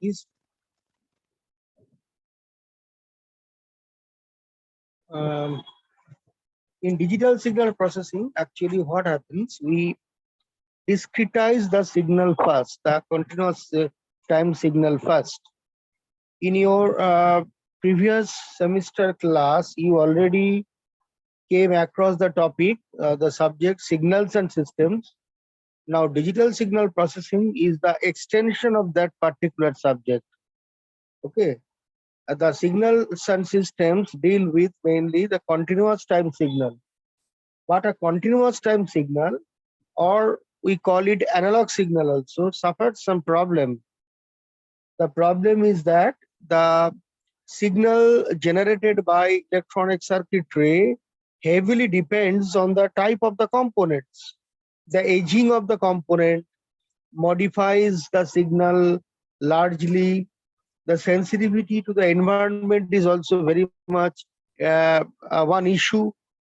this in digital signal processing, actually what happens, we discretize the signal first, the continuous time signal first. In your previous semester class, you already came across the topic, the subject signals and systems. Now, digital signal processing is the extension of that particular subject. Okay. The signals and systems deal with mainly the continuous time signal. But a continuous time signal, or we call it analog signal, also suffered some problem. The problem is that the signal generated by electronic circuitry heavily depends on the type of the components. The aging of the component modifies the signal largely. The sensitivity to the environment is also very much one issue.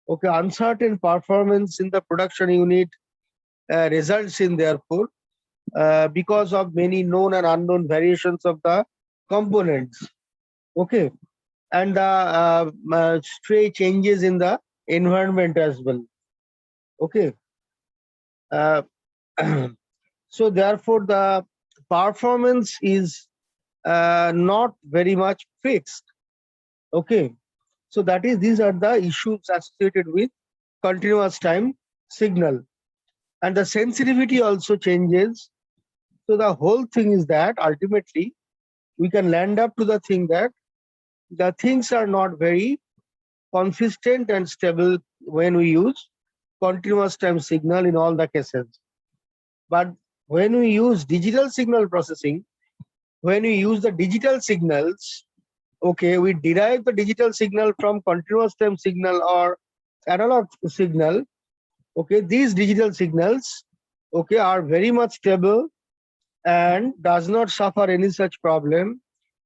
Okay, uncertain performance in the production unit results in, therefore, because of many known and unknown variations of the components. Okay, and the stray changes in the environment as well. Okay, uh, so therefore the performance is not very much fixed. Okay, so that is, these are the issues associated with continuous time signal, and the sensitivity also changes. So the whole thing is that ultimately we can land up to the thing that the things are not very consistent and stable when we use continuous time signal in all the cases. But when we use digital signal processing, when we use the digital signals, okay, we derive the digital signal from continuous time signal or analog signal. Okay, these digital signals, okay, are very much stable and does not suffer any such problem,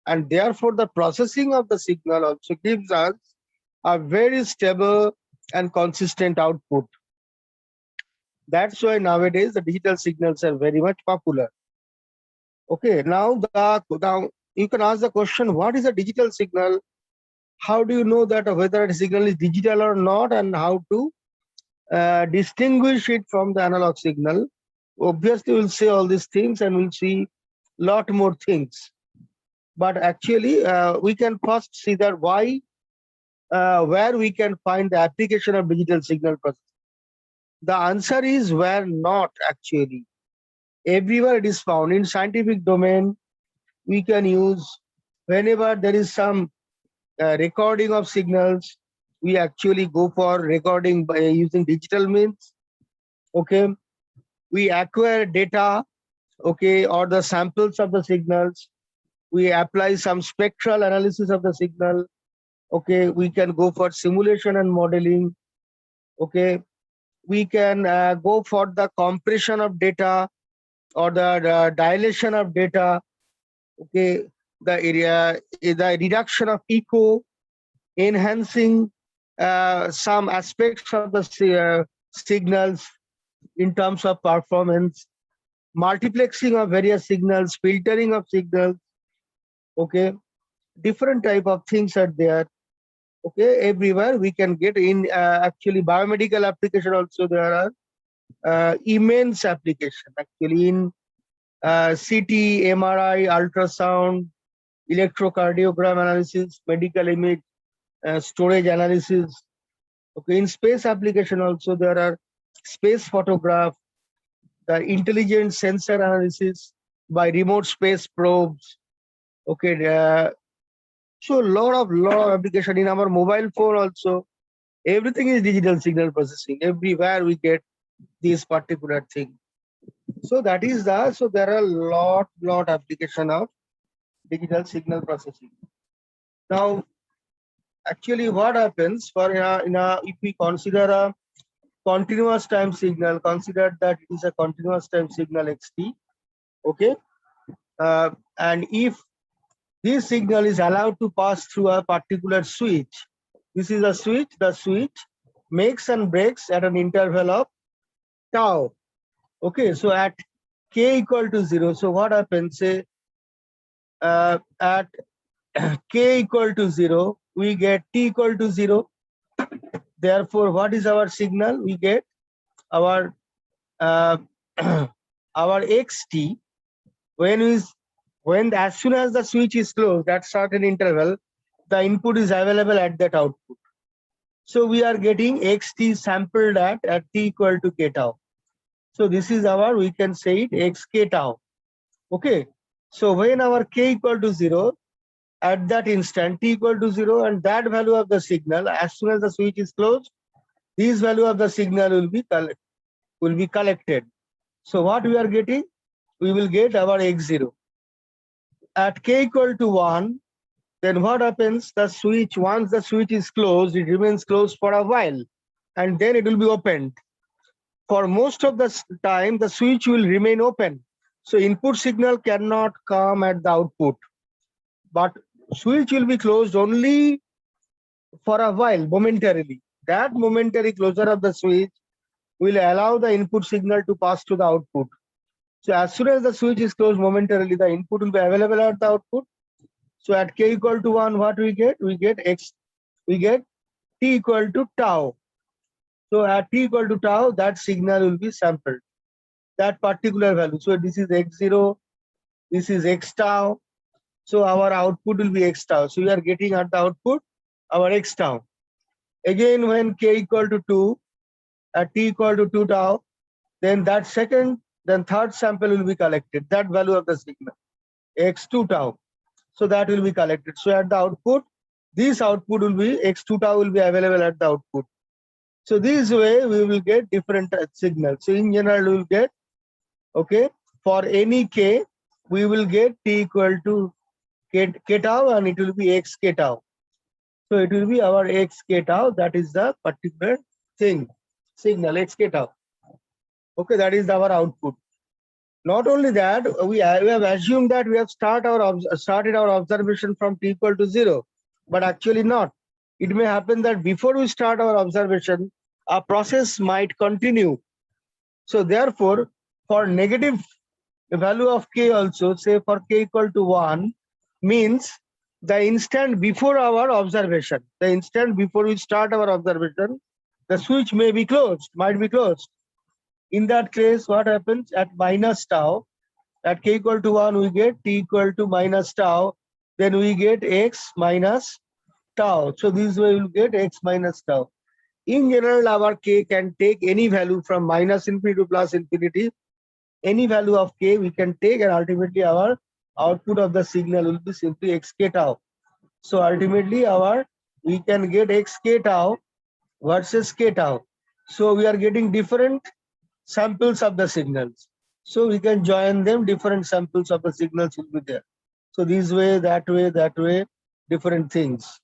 and therefore the processing of the signal also gives us a very stable and consistent output. That's why nowadays the digital signals are very much popular. Okay, now you can ask the question, what is a digital signal? How do you know that whether a signal is digital or not, and how to distinguish it from the analog signal? Obviously, we'll say all these things and we'll see lot more things. But actually, we can first see that where we can find the application of digital signal processing. The answer is where not actually. Everywhere it is found. In scientific domain, we can use whenever there is some recording of signals, we actually go for recording by using digital means. Okay, we acquire data, okay, or the samples of the signals. We apply some spectral analysis of the signal. Okay, we can go for simulation and modeling. Okay, we can go for the compression of data or the dilation of data. Okay, the reduction of echo, enhancing some aspects of the signals in terms of performance, multiplexing of various signals, filtering of signals. Okay, different type of things are there. Okay, everywhere we can get in. Actually, biomedical application also there are immense application actually in CT, MRI, ultrasound, electrocardiogram analysis, medical image storage analysis. Okay, in space application also there are space photograph, the intelligent sensor analysis by remote space probes. Okay, so lot of application in our mobile phone also. Everything is digital signal processing. Everywhere we get this particular thing. So that is so there are lot application of digital signal processing. Now, actually, what happens for if we consider a continuous time signal, consider that it is a continuous time signal xt. Okay, and if this signal is allowed to pass through a particular switch, this is a switch. The switch makes and breaks at an interval of tau. Okay, so at k equal to 0. So what happens? Say at k equal to 0, we get t equal to 0. Therefore, what is our signal? We get our uh, our xt when as soon as the switch is closed at certain interval, the input is available at that output. So we are getting xt sampled at t equal to k tau. So this is our, we can say it xk tau. Okay. So when our k equal to 0, at that instant t equal to 0, and that value of the signal, as soon as the switch is closed, this value of the signal will be collected. So what we are getting? We will get our x0. At k equal to 1, then what happens? The switch, once the switch is closed, it remains closed for a while, and then it will be opened. For most of the time, the switch will remain open. So input signal cannot come at the output, but switch will be closed only for a while, momentarily. That momentary closure of the switch will allow the input signal to pass to the output. So as soon as the switch is closed momentarily, the input will be available at the output. So at k equal to 1, what we get? We get t equal to tau. So at t equal to tau, that signal will be sampled, that particular value. So this is x0, this is x tau. So our output will be x tau. So we are getting at the output our x tau. Again, when k equal to 2, at t equal to 2 tau, then that third sample will be collected, that value of the signal, x2 tau. So that will be collected. So at the output, this output will be x2 tau will be available at the output. So this way we will get different signals. So in general, we will get, okay, for any k, we will get t equal to k tau, and it will be x k tau. So it will be our x k tau. That is the particular thing, signal x k tau. Okay, that is our output. Not only that, we have assumed that we have started our observation from t equal to 0, but actually not. It may happen that before we start our observation, our process might continue. So therefore, for negative value of k also, say for k equal to 1, means the instant before our observation, the instant before we start our observation, the switch may be closed, might be closed. In that case, what happens? At minus tau, at k equal to 1, we get t equal to minus tau, then we get x minus tau. So this way we will get x minus tau. In general, our k can take any value from minus infinity to plus infinity. Any value of k we can take, and ultimately our output of the signal will be simply xk tau. So ultimately we can get xk tau versus k tau. So we are getting different samples of the signals. So we can join them, different samples of the signals will be there. So this way, that way, different things.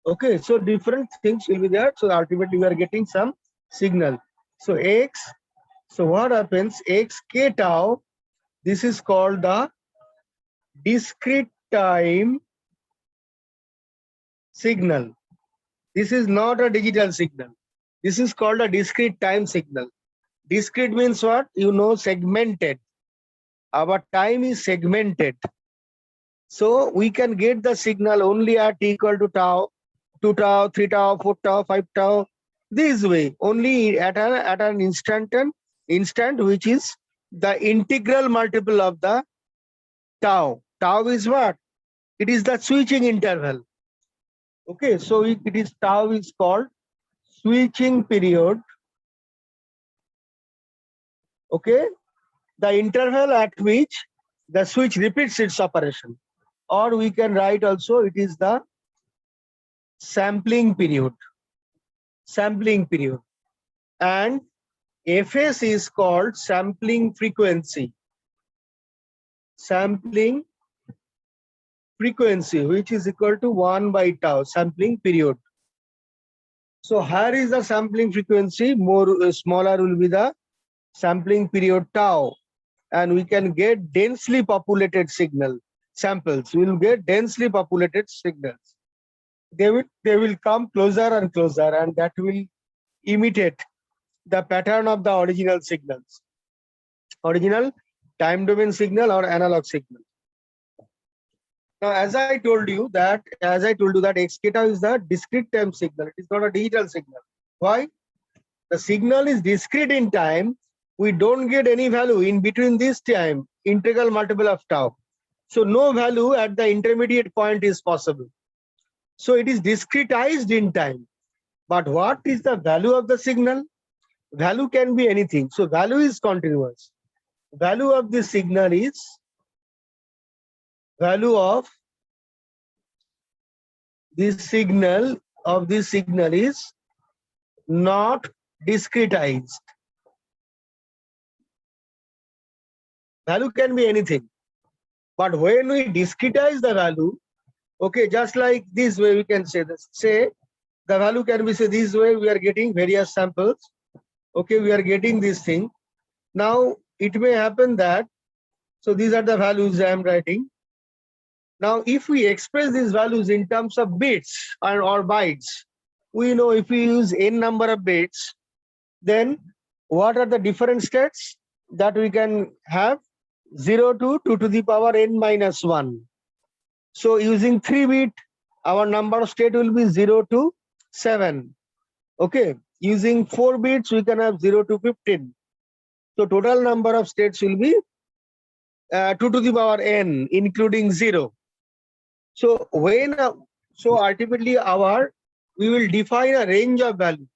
Okay, so different things will be there. So ultimately we are getting some signal. So x, so what happens? X k tau, this is called the discrete time signal. This is not a digital signal. This is called a discrete time signal. Discrete means what? You know, segmented. Our time is segmented. So we can get the signal only at equal to tau, 2 tau, 3 tau, 4 tau, 5 tau. This way, only at an instant which is the integral multiple of the tau. Tau is what? It is the switching interval. Okay, so it is tau is called switching period. Okay, the interval at which the switch repeats its operation, or we can write also it is the sampling period. Sampling period, and Fs is called sampling frequency. Sampling frequency, which is equal to 1 by tau, sampling period. So here is the sampling frequency, more smaller will be the sampling period tau, and we can get densely populated signal samples. We will get densely populated signals. They will come closer and closer, and that will imitate the pattern of the original signals. original time domain signal or analog signal. Now, as I told you that xk tau is the discrete time signal. It is not a digital signal. Why? The signal is discrete in time. We don't get any value in between this time, integral multiple of tau. So no value at the intermediate point is possible. So it is discretized in time. But what is the value of the signal? Value can be anything. So value is continuous. Value of the signal is value of this signal is not discretized. Value can be anything. But when we discretize the value, okay, just like this way we can say this. Say the value can be say this way, we are getting various samples. Okay, we are getting this thing. Now it may happen that, so these are the values I am writing. Now if we express these values in terms of bits or bytes, we know if we use n number of bits, then what are the different states that we can have? 0 to 2 to the power n minus 1. So using 3 bit, our number of state will be 0 to 7. Okay, using 4 bits, we can have 0 to 15. So total number of states will be 2 to the power n, including 0. So ultimately we will define a range of value.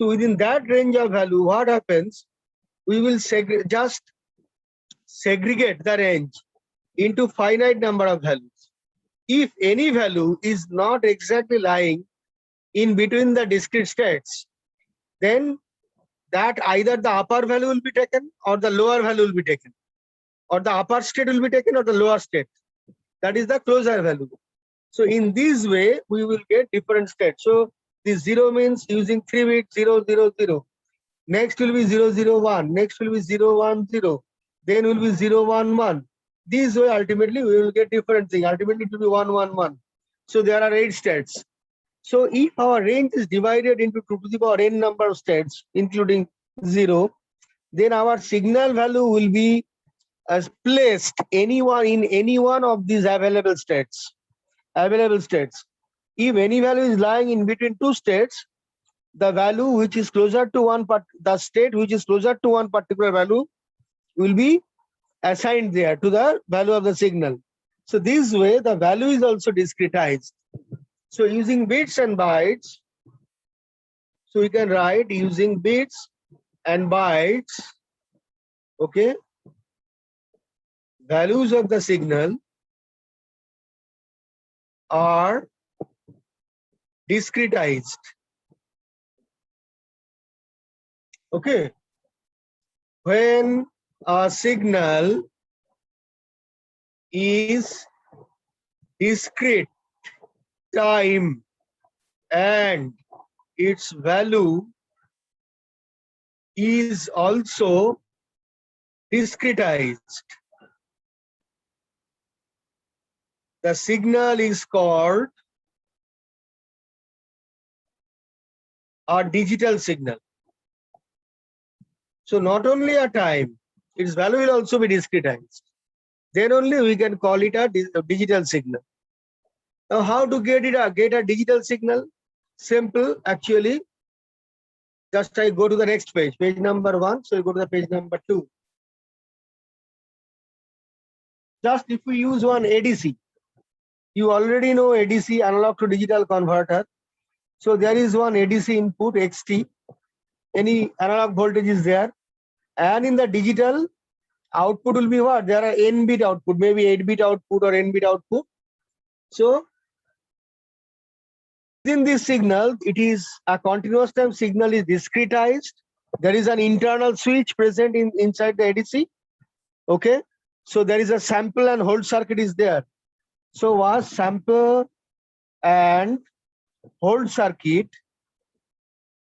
So within that range of value, what happens? We will just segregate the range into finite number of values. If any value is not exactly lying in between the discrete states, then that either the upper value will be taken or the lower value will be taken, or the upper state will be taken or the lower state. That is the closure value. So in this way, we will get different states. So this 0 means using 3 bit 0, 0, 0. Next will be 0, 0, 1. Next will be 0, 1, 0. Then will be 0, 1, 1. This way, ultimately, we will get different thing. Ultimately, it will be 1, 1, 1. So there are 8 states. So if our range is divided into 2 to the power n number of states, including 0, then our signal value will be placed in any one of these available states. If any value is lying in between two states, the value which is closer to the state which is closer to one particular value will be assigned there to the value of the signal. So this way the value is also discretized. So using bits and bytes, so we can write using bits and bytes, okay, values of the signal are discretized. Okay, when a signal is discrete time and its value is also discretized, the signal is called a digital signal. So not only a time, its value will also be discretized. Then only we can call it a digital signal. Now how to get a digital signal? Simple, actually. Just I go to the next page number 1. So you go to the page number 2. Just if we use one ADC, you already know ADC, analog to digital converter. So there is one ADC input XT. Any analog voltage is there, and in the digital output will be what? There are n bit output, maybe 8-bit output or n bit output. So within this signal, it is a continuous time signal is discretized. There is an internal switch present inside the ADC. Okay, so there is a sample and hold circuit is there. So was sample and hold circuit,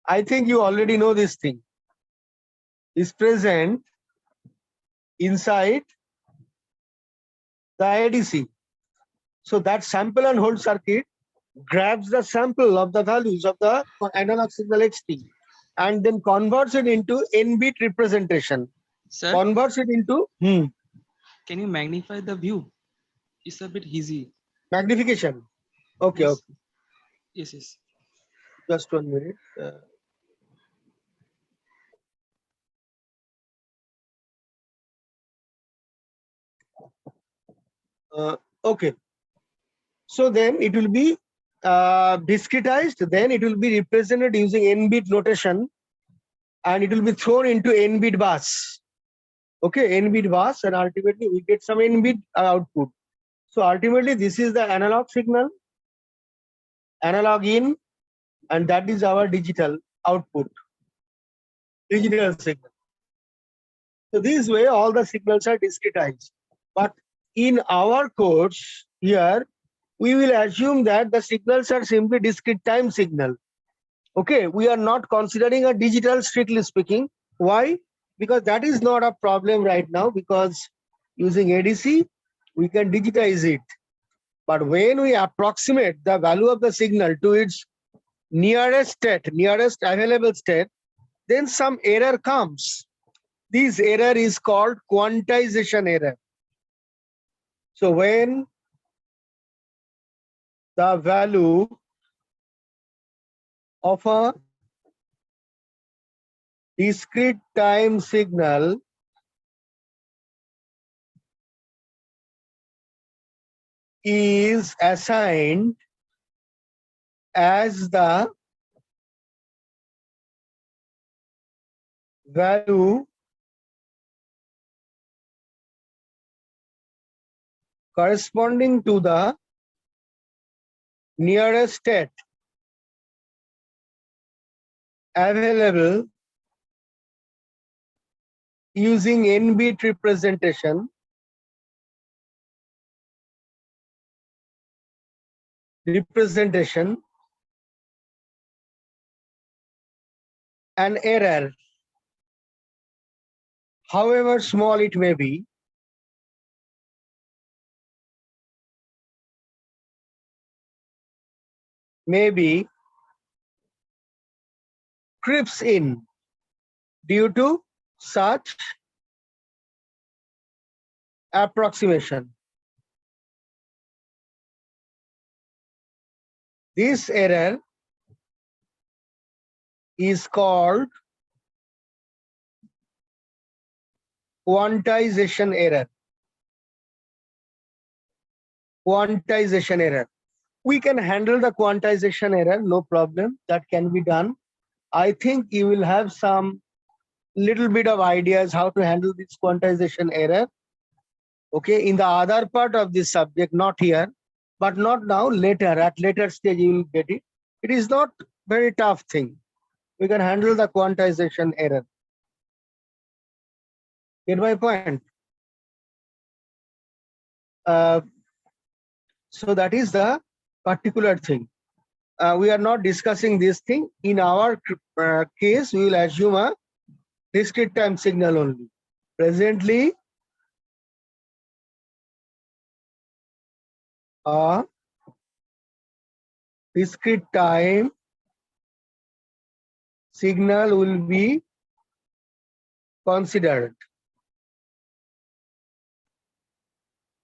I think you already know this thing, is present inside the ADC. So that sample and hold circuit grabs the sample of the values of the analog signal XT and then converts it into n-bit representation. Sir, converts it into can you magnify the view? It's a bit easy. magnification. Okay, Yes. okay. Yes, yes. Just 1 minute. Okay. So then it will be discretized. Then it will be represented using n-bit notation, and it will be thrown into n-bit bus. Okay, n-bit bus, and ultimately we get some n-bit output. So ultimately, this is the analog signal, analog in, and that is our digital output, digital signal. So this way, all the signals are discretized. But in our course here, we will assume that the signals are simply discrete time signal. Okay, we are not considering a digital, strictly speaking. Why? Because that is not a problem right now, because using ADC, we can digitize it. But when we approximate the value of the signal to its nearest state, nearest available state, then some error comes. This error is called quantization error. So when the value of a discrete time signal is assigned as the value corresponding to the nearest state available using n-bit representation, an error, however small it may be, creeps in due to such approximation. This error is called quantization error. Quantization error. We can handle the quantization error, no problem. That can be done. I think you will have some little bit of ideas how to handle this quantization error. Okay, in the other part of this subject, not here, but not now, later, at later stage you will get it. It is not very tough thing. We can handle the quantization error. Get my point? So that is the particular thing. We are not discussing this thing. In our case, we will assume a discrete time signal only. Presently, a discrete time signal will be considered.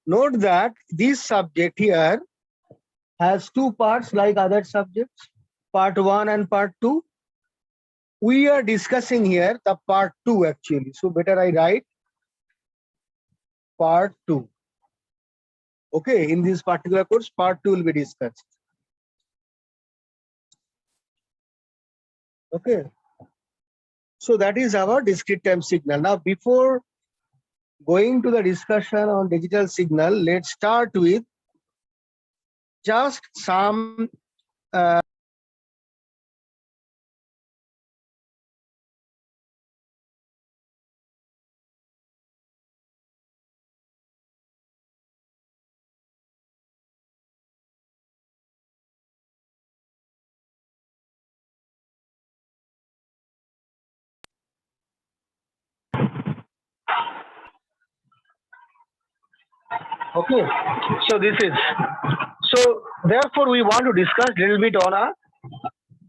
Note that this subject here has two parts like other subjects, part 1 and part 2. We are discussing here the part 2 actually. So better I write part 2. Okay, in this particular course, part 2 will be discussed. Okay. So that is our discrete time signal. Now, before going to the discussion on digital signal, let's start with just some okay. So this is, so therefore we want to discuss a little bit on a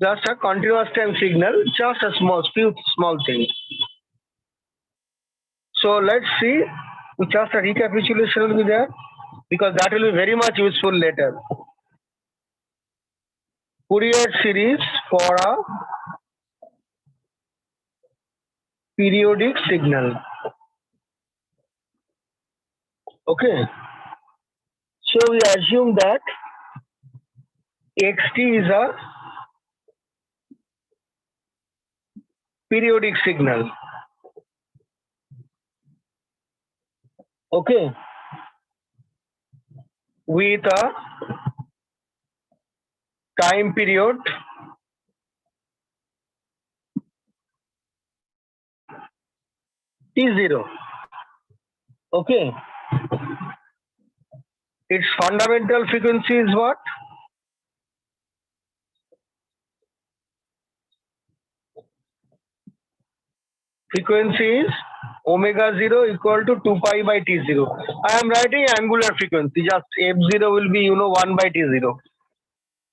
just a continuous time signal, just a few small things. So let's see, just a recapitulation will be there because that will be very much useful later. Fourier series for a periodic signal. Okay. So we assume that xt is a periodic signal. Okay. With a time period t0. Okay. Its fundamental frequency is what? Frequency is omega 0 equal to 2 pi by t0. I am writing angular frequency, just f0 will be 1 by t0.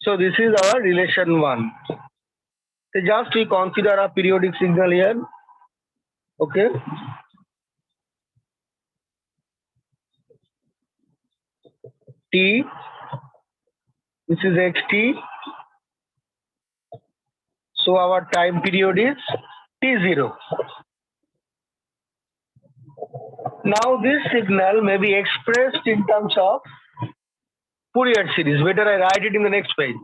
So this is our relation 1. So just we consider a periodic signal here. Okay. T, this is xt. So our time period is t0. Now this signal may be expressed in terms of Fourier series. Better I write it in the next page.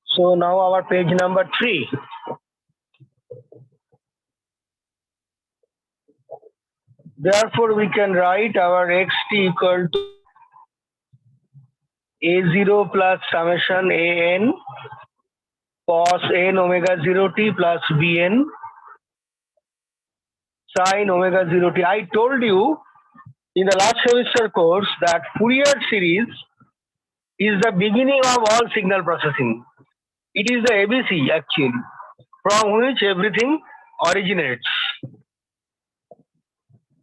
So now our page number 3. Therefore, we can write our xt equal to a0 plus summation an cos n omega 0 t plus bn sin omega 0 t. I told you in the last semester course that Fourier series is the beginning of all signal processing. It is the ABC actually, from which everything originates.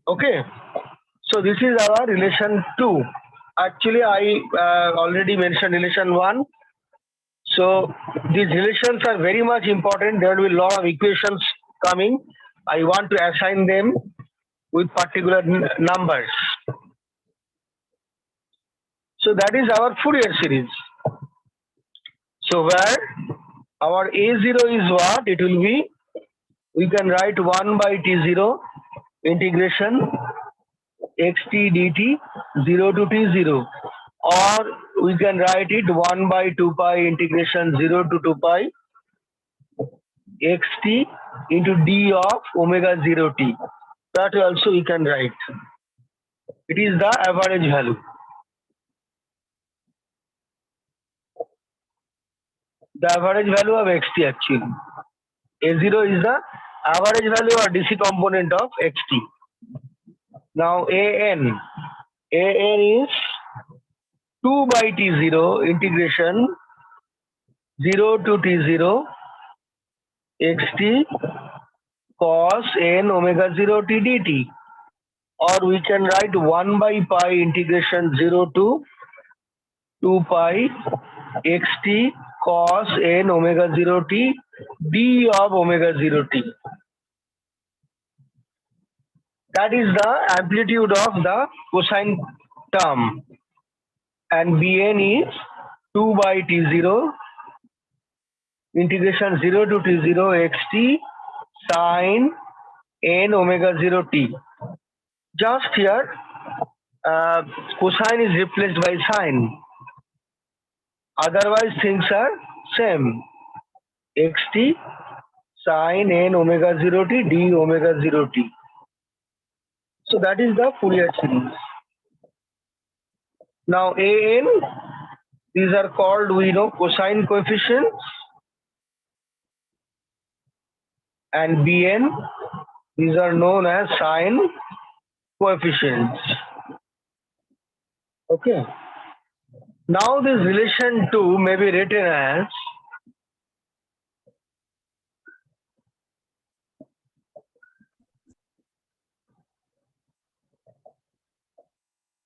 Okay, so this is our relation 2. Actually, I already mentioned relation 1. So these relations are very much important. There will be a lot of equations coming. I want to assign them with particular numbers. So that is our Fourier series. So where our A0 is what? It will be, we can write 1 by T0 integration xt dt 0 to T0, or we can write it 1 by 2 pi integration 0 to 2 pi xt into d of omega 0 t. That also we can write. It is the average value. The average value of xt actually. A0 is the average value or DC component of xt. Now an is 2 by t0 integration 0 to t0 xt cos n omega 0 t dt, or we can write 1 by pi integration 0 to 2 pi xt cos n omega 0 t d of omega 0 t. That is the amplitude of the cosine term, and bn is 2 by t0 integration 0 to t0 xt sin n omega 0 t. Just here cosine is replaced by sine. Otherwise things are same. xt sin n omega 0 t d omega 0 t. So that is the Fourier series. Now an, these are called, we know, cosine coefficients, and bn, these are known as sine coefficients. Okay. Now this relation 2 may be written as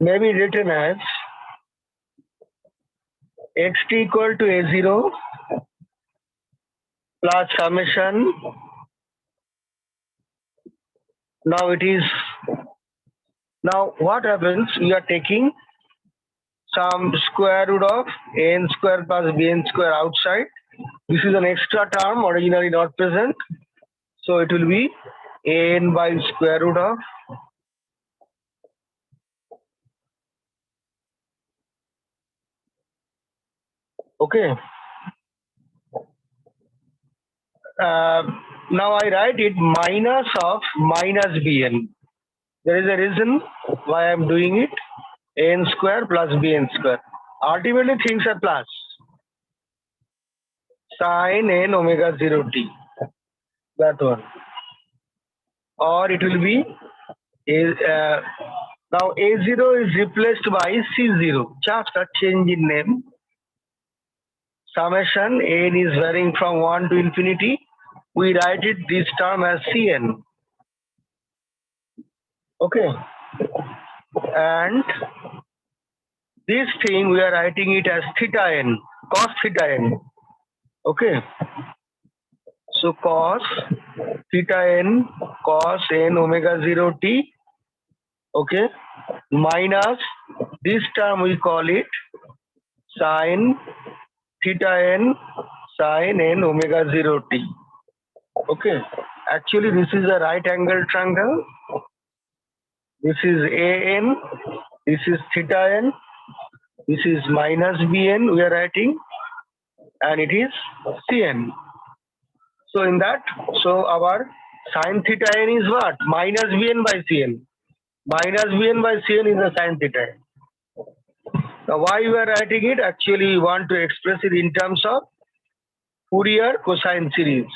may be written as xt equal to a0 plus summation. Now it is, now what happens, we are taking some square root of n square plus bn square outside. This is an extra term originally not present, so it will be n by square root of okay. Now I write it minus of minus bn. There is a reason why I am doing it. N square plus bn square. Ultimately things are plus. Sin n omega 0 t. That one. Or it will be now a0 is replaced by c0. Just a change in name. Summation n is varying from 1 to infinity. We write it this term as cn. Okay. And this thing we are writing it as theta n, cos theta n. Okay. So cos theta n, cos n omega 0 t. Okay. Minus this term we call it sin theta n, sin n omega 0 t. Okay. Actually, this is a right angle triangle. This is an, this is theta n, this is minus bn we are writing, and it is cn. So in that, so our sin theta n is what? Minus bn by cn. Minus bn by cn is the sin theta n. Now why we are writing it? Actually, we want to express it in terms of Fourier cosine series.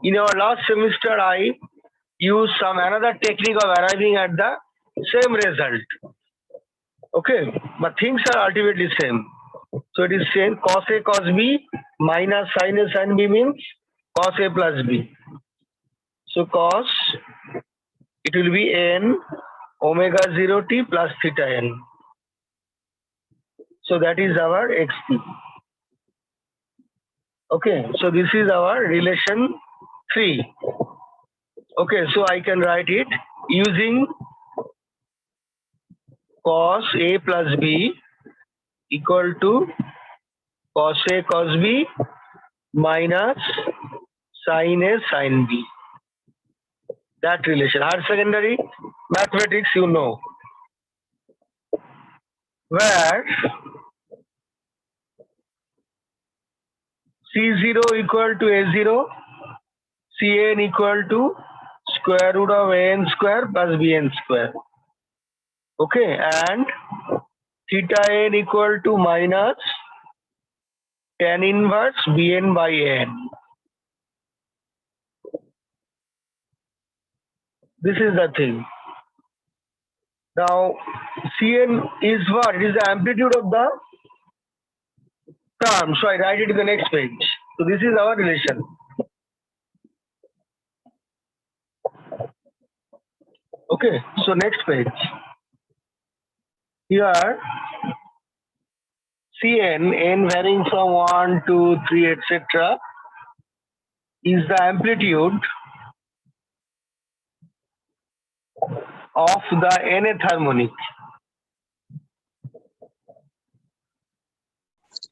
In our last semester, I used some another technique of arriving at the same result. Okay, but things are ultimately same. So it is same cos A cos B minus sin A sin B means cos A plus B. So cos, it will be n omega 0 t plus theta n. So that is our xt. Okay, so this is our relation 3. Okay, so I can write it using cos A plus B equal to cos A cos B minus sin A sin B. That relation. Higher secondary mathematics, you know, where C0 equal to A0, Cn equal to square root of an square plus bn square. Okay, and theta n equal to minus tan inverse bn by n. This is the thing. Now, Cn is what? It is the amplitude of the term. So I write it in the next page. So this is our relation. Okay, so next page. Here, Cn, n varying from 1, 2, 3, etc. is the amplitude of the nth harmonic.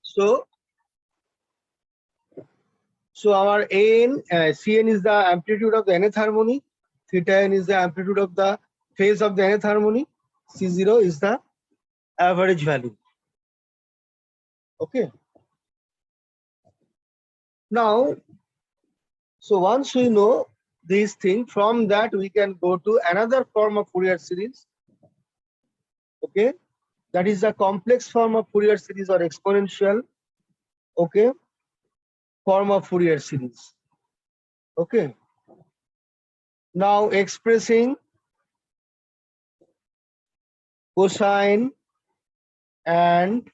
So our Cn is the amplitude of the nth harmonic, theta n is the amplitude of the phase of the nth harmonic, C0 is the average value. Okay. Now, so once we know this thing, from that we can go to another form of Fourier series. Okay, that is the complex form of Fourier series or exponential. Okay, form of Fourier series. Okay. Now expressing cosine and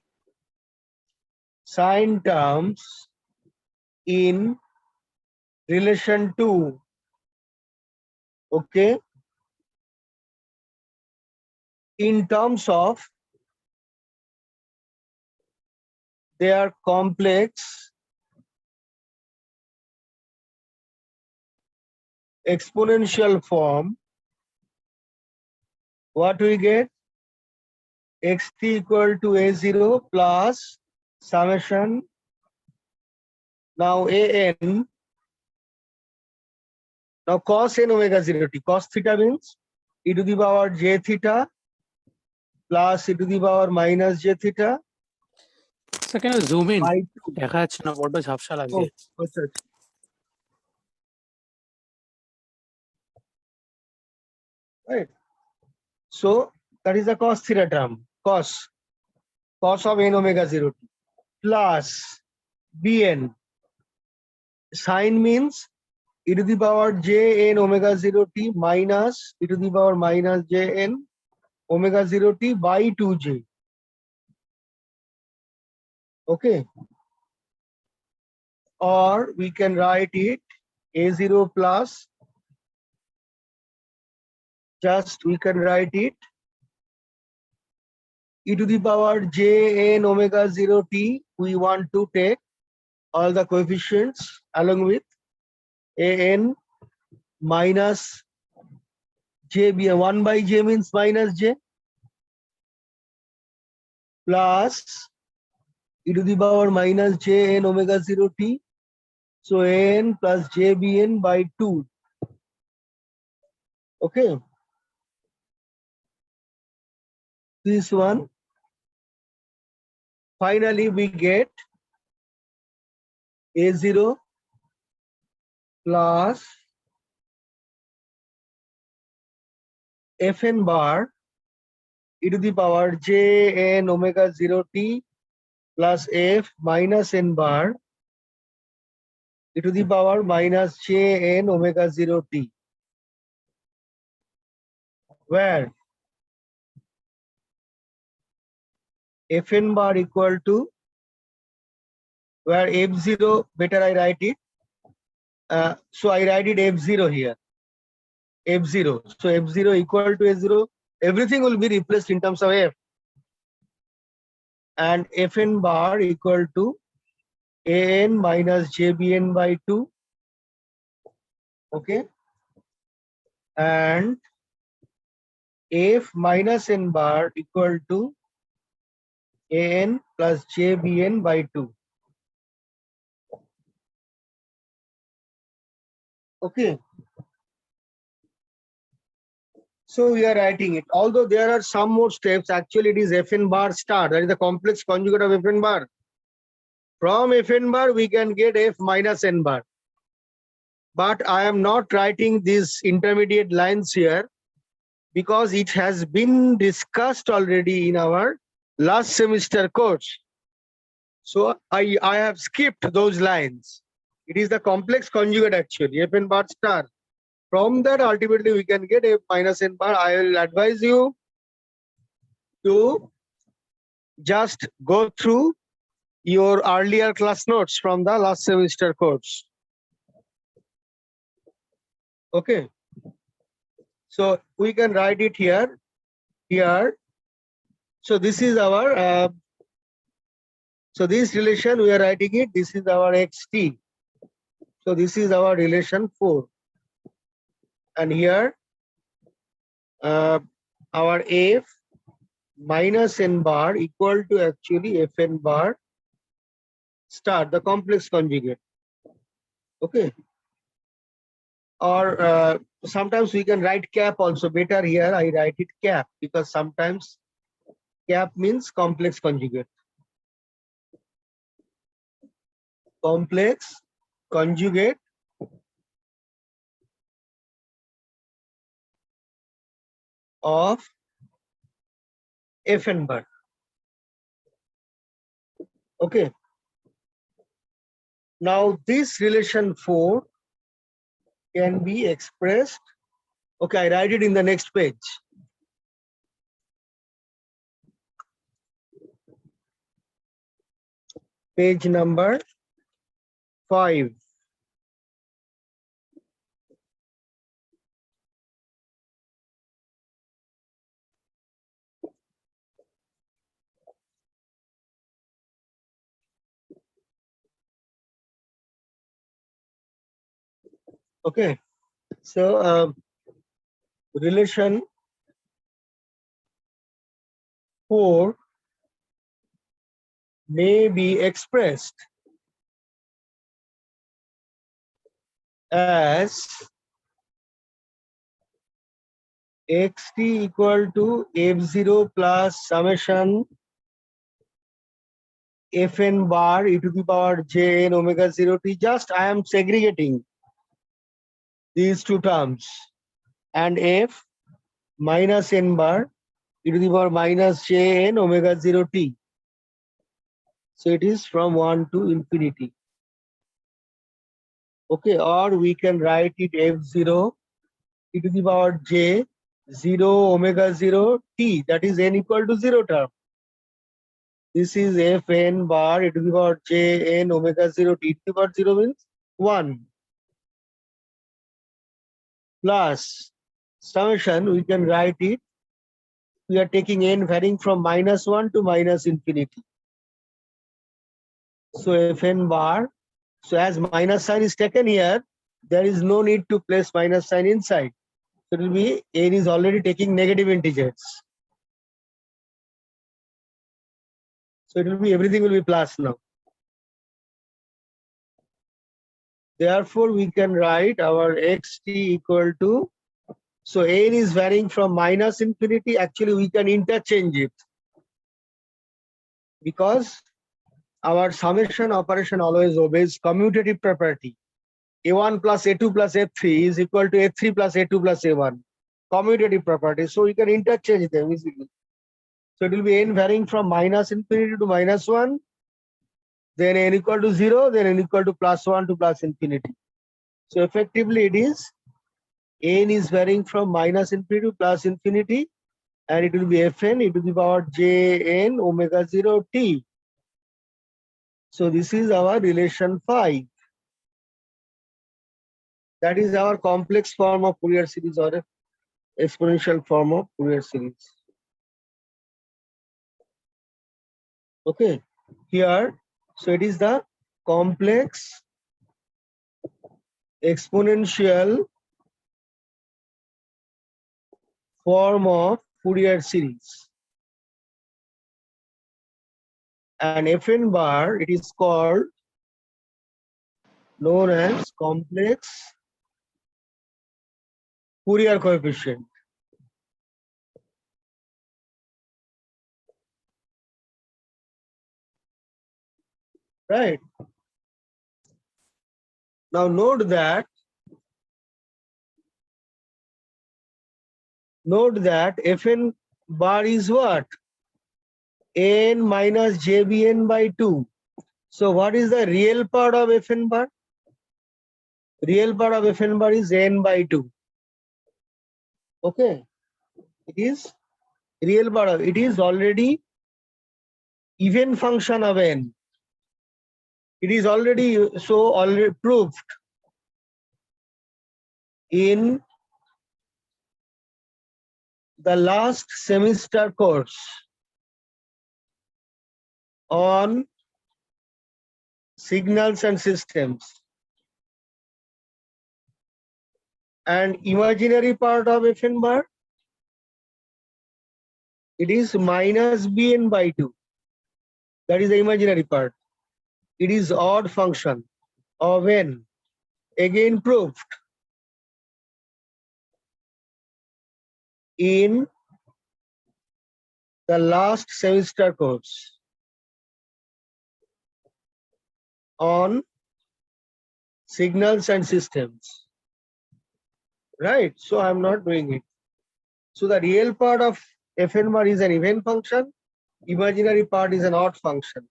sine terms in relation to, okay, in terms of their complex exponential form, what we get? Xt equal to a0 plus summation. Now an, now cos n omega 0 t. Cos theta means e to the power j theta plus e to the power minus j theta So can you zoom in? by 2. দেখা যাচ্ছে না বড্ড ঝাপসা লাগছে। Oh, আচ্ছা, আচ্ছা। Right. So that is the cos theta term. Cos of n omega 0 t plus bn. Sin means e to the power j n omega 0 t minus e to the power minus j n omega 0 t by 2j. Okay. Or we can write it a0 plus, just we can write it e to the power j n omega 0 t. We want to take all the coefficients along with an minus j b. 1 by j means minus j plus e to the power minus j n omega 0 t. So n plus j bn by 2. Okay. This one. Finally, we get a0 plus fn bar e to the power j n omega 0 t plus f minus n bar e to the power minus j n omega 0 t, where fn bar equal to, where f0, better I write it. So I write it f0 here. F0. So f0 equal to a0. Everything will be replaced in terms of f. And fn bar equal to an minus jbn by 2. Okay. And f minus n bar equal to an plus jbn by 2. Okay. So we are writing it. Although there are some more steps, actually it is fn bar star. That is the complex conjugate of fn bar. From fn bar, we can get f minus n bar. But I am not writing these intermediate lines here because it has been discussed already in our last semester course. So I have skipped those lines. It is the complex conjugate actually, fn bar star. From that, ultimately, we can get f minus n bar. I will advise you to just go through your earlier class notes from the last semester course. Okay. So we can write it here. So this is our, so this relation we are writing it, this is our xt. So this is our relation 4. And here our f minus n bar equal to actually fn bar star, the complex conjugate. Okay. Or sometimes we can write cap also. Better here I write it cap because sometimes cap means complex conjugate. Complex conjugate of fn bar. Okay. Now this relation 4 can be expressed. Okay, I write it in the next page. Page number 5. Okay, so relation 4 may be expressed as xt equal to f0 plus summation fn bar e to the power j n omega 0 t. Just I am segregating these two terms, and f minus n bar e to the power minus j n omega 0 t. So it is from 1 to infinity. Okay, or we can write it f0 e to the power j 0 omega 0 t, that is n equal to 0 term. This is fn bar e to the power j n omega 0 t to the power 0 means 1 plus summation, we can write it. We are taking n varying from minus 1 to minus infinity. So fn bar, so as minus sign is taken here, there is no need to place minus sign inside. So it will be n is already taking negative integers. So it will be, everything will be plus now. Therefore, we can write our xt equal to, so n is varying from minus infinity. Actually, we can interchange it because our summation operation always obeys commutative property. A1 plus A2 plus A3 is equal to A3 plus A2 plus A1. Commutative property. So we can interchange them easily. So it will be n varying from minus infinity to minus 1, then n equal to 0, then n equal to plus 1 to plus infinity. So effectively it is n is varying from minus infinity to plus infinity, and it will be fn e to the power jn omega 0 t. So this is our relation 5. That is our complex form of Fourier series or exponential form of Fourier series. Okay, here, so it is the complex exponential form of Fourier series. And Fn bar, it is called, known as complex Fourier coefficient. Right. Now note that Fn bar is what? N minus jbn by 2. So what is the real part of Fn bar? Real part of Fn bar is n by 2. Okay. It is real part of it is already even function of n. It is already proved in the last semester course on signals and systems. And imaginary part of Fn bar, it is minus bn by 2. That is the imaginary part. It is odd function of n. Again proved in the last semester course on signals and systems. Right? So I'm not doing it. So the real part of Fn bar is an even function. Imaginary part is an odd function.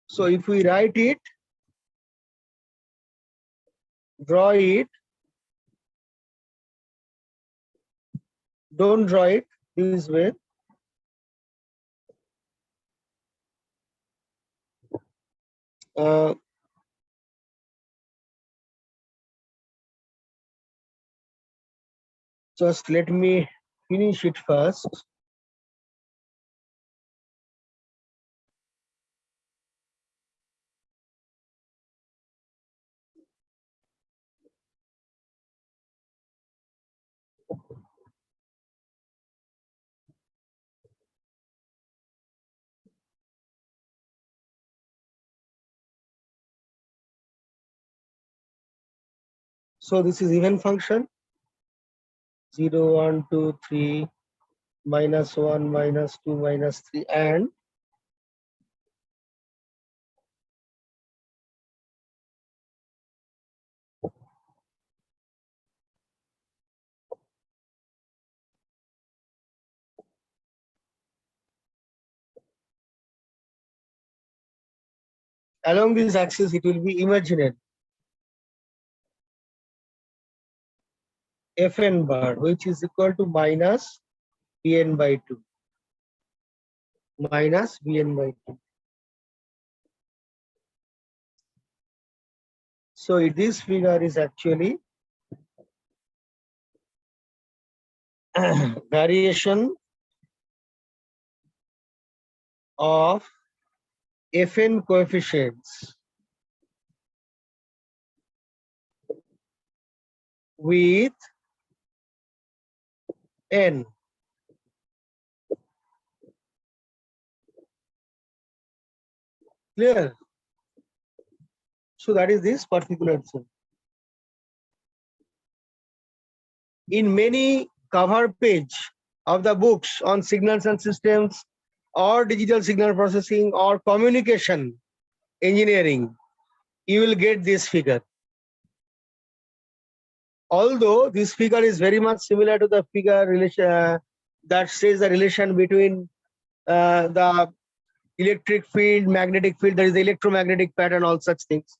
So if we write it, draw it, don't draw it this way. Just let me finish it first. So this is even function. 0, 1, 2, 3, minus 1, minus 2, minus 3, and along this axis it will be imaginary. Fn bar, which is equal to minus Bn by 2. Minus Bn by 2. So this figure is actually variation of Fn coefficients with n. Clear? So that is this particular thing. In many cover page of the books on signals and systems or digital signal processing or communication engineering, you will get this figure. Although this figure is very much similar to the figure relation that says the relation between the electric field, magnetic field, there is the electromagnetic pattern, all such things.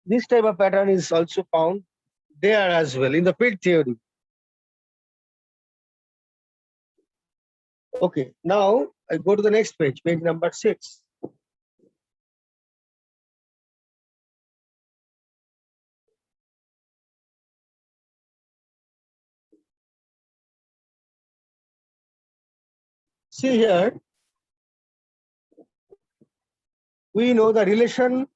This type of pattern is also found there as well in the field theory. Okay, now I go to the next page, page number 6. See here, we know the relation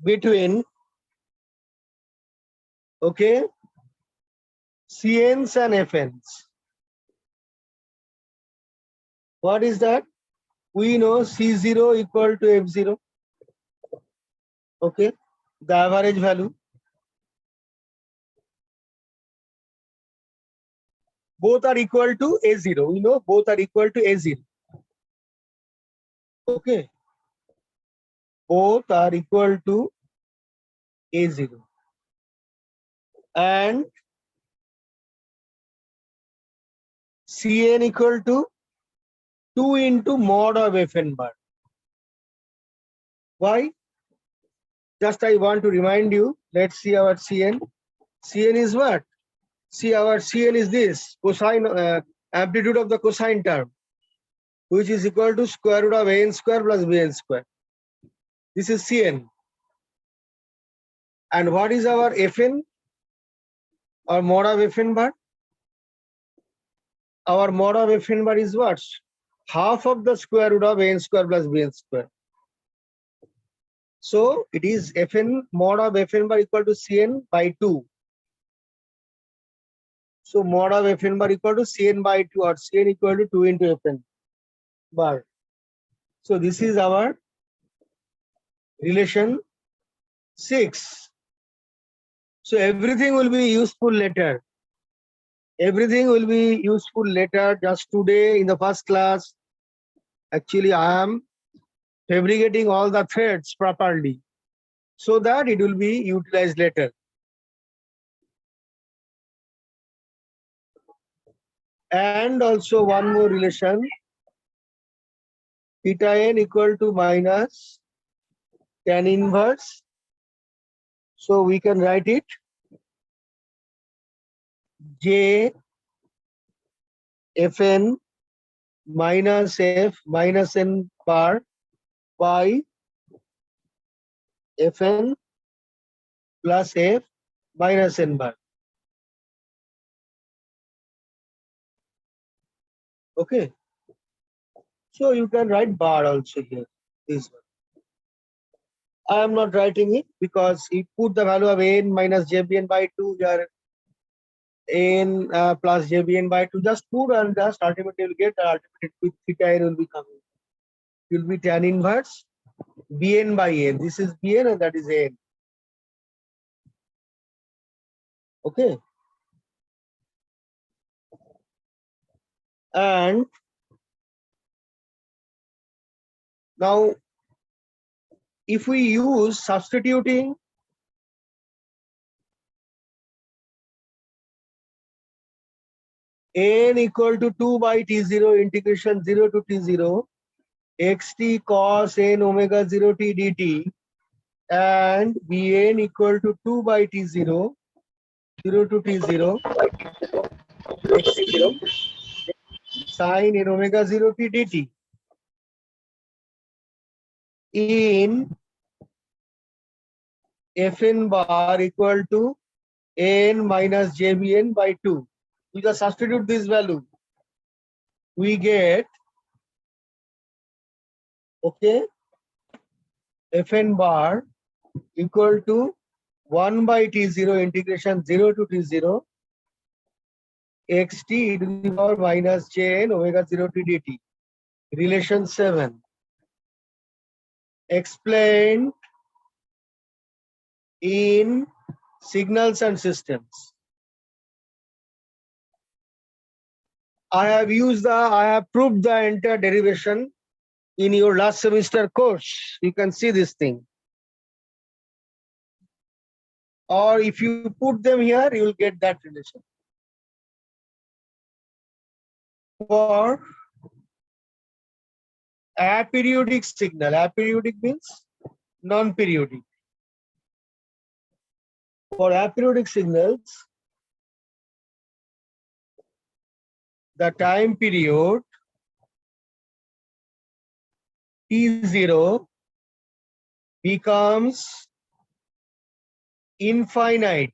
between, okay, CNs and FNs. What is that? We know C0 equal to F0. Okay, the average value. Both are equal to A0. We know both are equal to A0. Okay, both are equal to A0. And Cn equal to 2 into mod of Fn bar. Why? Just I want to remind you, let's see our Cn. Cn is what? See, our Cn is this, cosine, amplitude of the cosine term, which is equal to square root of an square plus bn square. This is Cn. And what is our Fn or mod of Fn bar? Our mod of Fn bar is what? Half of the square root of an square plus bn square. So it is Fn mod of Fn bar equal to Cn by 2. So mod of Fn bar equal to Cn by 2, or Cn equal to 2 into Fn bar. So this is our relation 6. So everything will be useful later. Everything will be useful later. Just today in the first class, actually I am fabricating all the threads properly so that it will be utilized later. And also one more relation, theta n equal to minus tan inverse. So we can write it J Fn minus F minus n bar by Fn plus F minus n bar. Okay. So you can write bar also here. This one. I am not writing it because you put the value of n minus jbn by 2 here, n plus jbn by 2. Just put and just ultimately you will get ultimately with theta n will be coming. It will be tan inverse Bn by n. This is Bn and that is n. Okay. And now if we use substituting n equal to 2 by t0 integration 0 to t0 xt cos n omega 0 t dt and Bn equal to 2 by t0 0 to t0 xt sin n omega 0 t dt in Fn bar equal to n minus jbn by 2. We just substitute this value. We get, okay, Fn bar equal to 1 by t0 integration 0 to t0 xt e to the power minus jn omega 0 t dt. Relation 7. Explained in signals and systems. I have proved the entire derivation in your last semester course. You can see this thing. Or if you put them here, you will get that relation. For aperiodic signal, aperiodic means non-periodic. For aperiodic signals, the time period T0 becomes infinite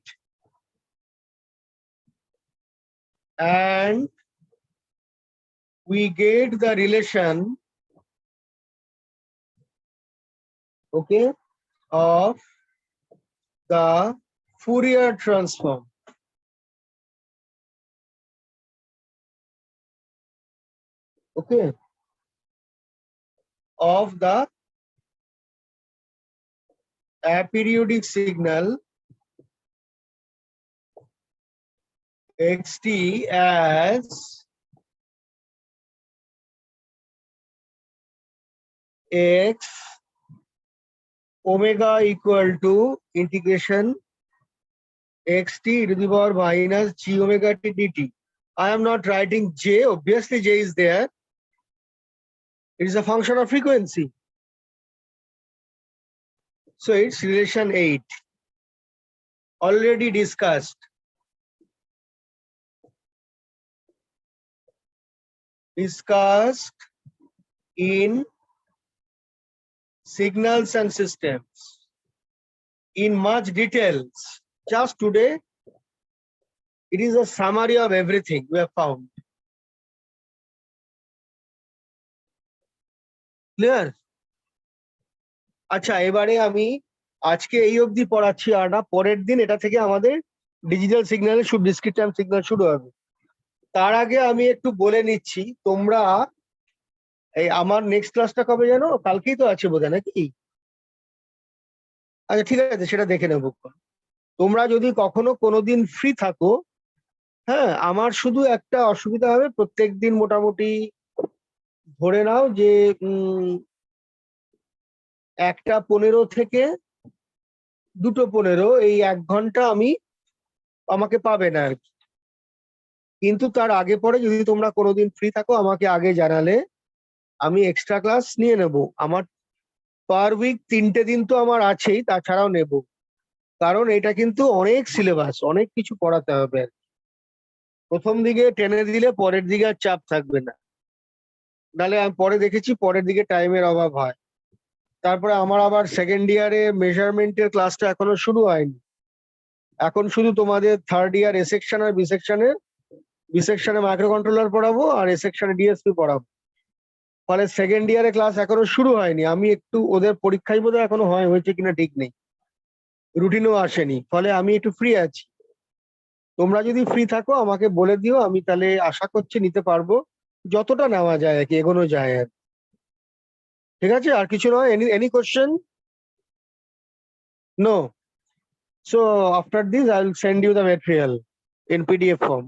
and we get the relation, okay, of the Fourier transform. Okay, of the aperiodic signal xt as x omega equal to integration xt e to the power minus g omega t dt. I am not writing j, obviously j is there. It is a function of frequency. So it's relation 8. Already discussed. Discussed in signals and systems in much details. Just today, it is a summary of everything we have found. Clear? আচ্ছা এবারে আমি আজকে এই অবধি পড়াচ্ছি আর না, পরের দিন এটা থেকে আমাদের ডিজিটাল সিগন্যালে শুরু, ডিসক্রিট টাইম সিগন্যাল শুরু হবে। তার আগে আমি একটু বলে নিচ্ছি, তোমরা এই আমার নেক্সট ক্লাসটা কবে জানো? কালকেই তো আছে বোধহয় নাকি? আচ্ছা ঠিক আছে, সেটা দেখে নেবো। তোমরা যদি কখনো কোনোদিন ফ্রি থাকো, হ্যাঁ, আমার শুধু একটা অসুবিধা হবে, প্রত্যেকদিন মোটামুটি ধরে নাও যে 1:15 থেকে 2:15 এই 1 ঘন্টা আমাকে পাবে না আর কি। কিন্তু তার আগে পরে যদি তোমরা কোনোদিন ফ্রি থাকো আমাকে আগে জানালে আমি এক্সট্রা ক্লাস নিয়ে নেব। আমার পার উইক 3টে দিন তো আমার আছেই, তাছাড়াও নেব, কারণ এটা কিন্তু অনেক সিলেবাস, অনেক কিছু পড়াতে হবে আর কি। প্রথম দিকে টেনে দিলে পরের দিকে আর চাপ থাকবে না, নাহলে আমি পরে দেখেছি পরের দিকে টাইমের অভাব হয়। তারপরে আমার আবার সেকেন্ড ইয়ারে মেজারমেন্টের ক্লাসটা এখনো শুরু হয়নি, এখন শুধু তোমাদের থার্ড ইয়ার এ সেকশন আর বি সেকশনে মাইক্রো কন্ট্রোলার পড়াবো আর এ সেকশনে ডিএসপি পড়াবো। ফলে সেকেন্ড ইয়ারে ক্লাস এখনো শুরু হয়নি। আমি একটু ওদের পরীক্ষায় বোধহয় এখনো হয়েছে কিনা ঠিক নেই, রুটিনও আসেনি, ফলে আমি একটু ফ্রি আছি। তোমরা যদি ফ্রি থাকো আমাকে বলে দিও, আমি তাহলে আশা করছি নিতে পারবো, যতটা নেওয়া যায় আর কি, এগোনো যায় আর। ঠিক আছে, আর কিছু নয়? Any question? No. So after this, I will send you the material in PDF form.